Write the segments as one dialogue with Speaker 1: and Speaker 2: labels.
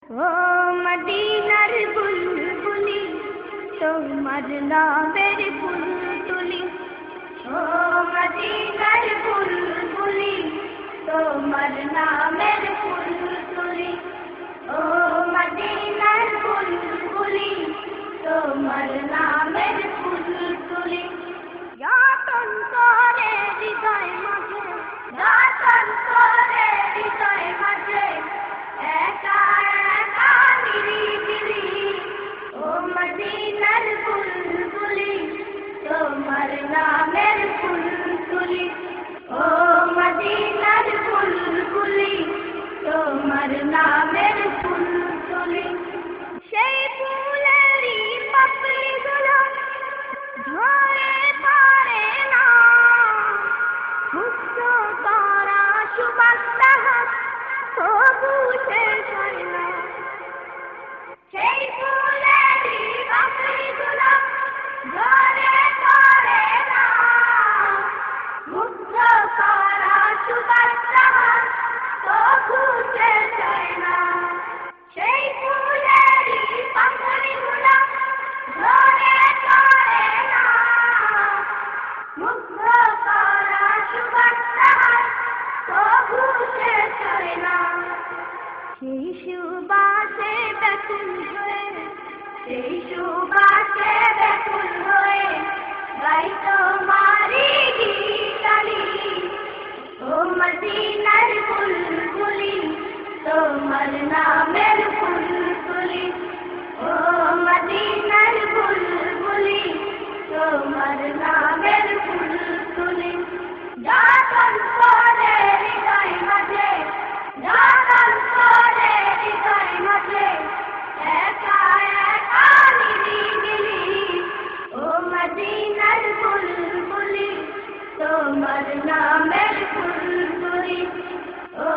Speaker 1: ও মদিনার বুলবুলি তোমার নামের ফুল তুলি, ও মদিনার বুলবুলি তোমার নামের ফুল তুলি, ও মদিনার বুলবুলি তোমার নামের ফুল তুলি। যতন করে হৃদয় মাঝে, যতন করে হৃদয় মাঝে একা একা নিরিবিলি, ও মদিনার বুলবুলি তোমার নামের ফুল তুলি, ও মদিনার বুলবুলি তোমার নামের ফুল তুলি। সেই ফুলেরই পাপড়িগুলো ঝরে পড়ে না, মুক্ত করা সুবাস তাহার তবু শেষ হয় না। সেই ফুলেরই পাপড়িগুলো ঝরে পড়ে না, মুক্ত করা সুবাস তাহার তবু শেষ হয় না। সেই ফুলেরই পাপড়িগুলো ঝরে পড়ে না, মুগ্ধ করা সুবাস তাহার তবু শেষ হয় না। সেই সুবাসে ব্যাকুল হয়ে, সেই সুবাসে ব্যাকুল হয়ে গাই তোমারি গীতালি, ও মদিনার বুলবুলি তোমার নামের ফুল তুলি, ও মদিনার বুলবুলি তোমার নামের ফুল তুলি। যতন করে হৃদয় মাঝে, যতন করে হৃদয় মাঝে একা একা নিরিবিলি, ও মদিনার বুলবুলি তোমার নামের ফুল তুলি, ও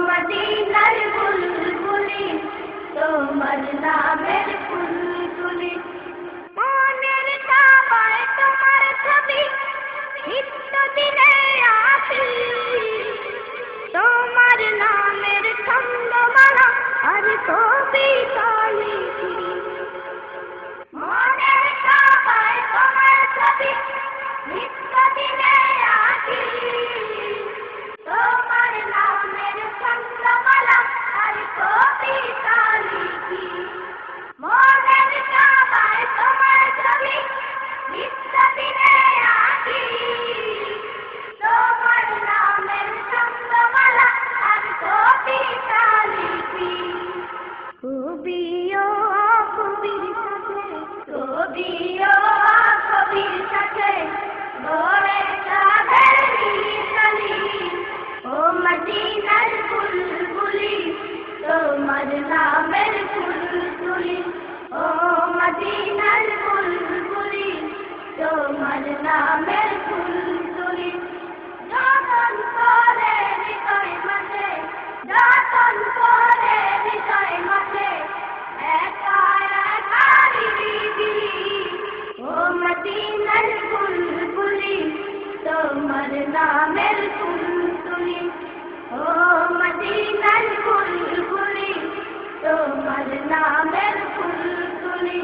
Speaker 1: মদিনার বুলবুলি তোমার নামের ফুল তুলি। মনের কাবায় তোমার ছবি নিত্য দিনে আসি, তোমার নামের ছন্দমালা আর কবিতা লিখি। মনের কাবায় তোমার ছবি নিত্য দিনে আসি, তোমার নামের ছন্দমালা আর কবিতা লিখি। মনের কাবায় তোমার ছবি নিত্য দিনে আসি, তোমার নামের ছন্দমালা আর কবিতা লিখি। কবিও কবির সাথে, কবিও কবির সাথে গড়ে সাধের মিতালি, ও মদিনার বুলবুলি তোমার নামের ফুল তুলি, ও মদিনার বুলবুলি তোমার নামের ফুল তুলি। যতন করে হৃদয় মাঝে, যতন করে হৃদয় মাঝে একা একা নিরিবিলি, ও মদিনার বুলবুলি তোমার নামের ফুল তুলি, ও মদিনার বুলবুলি তোমার নামের ফুল তুলি।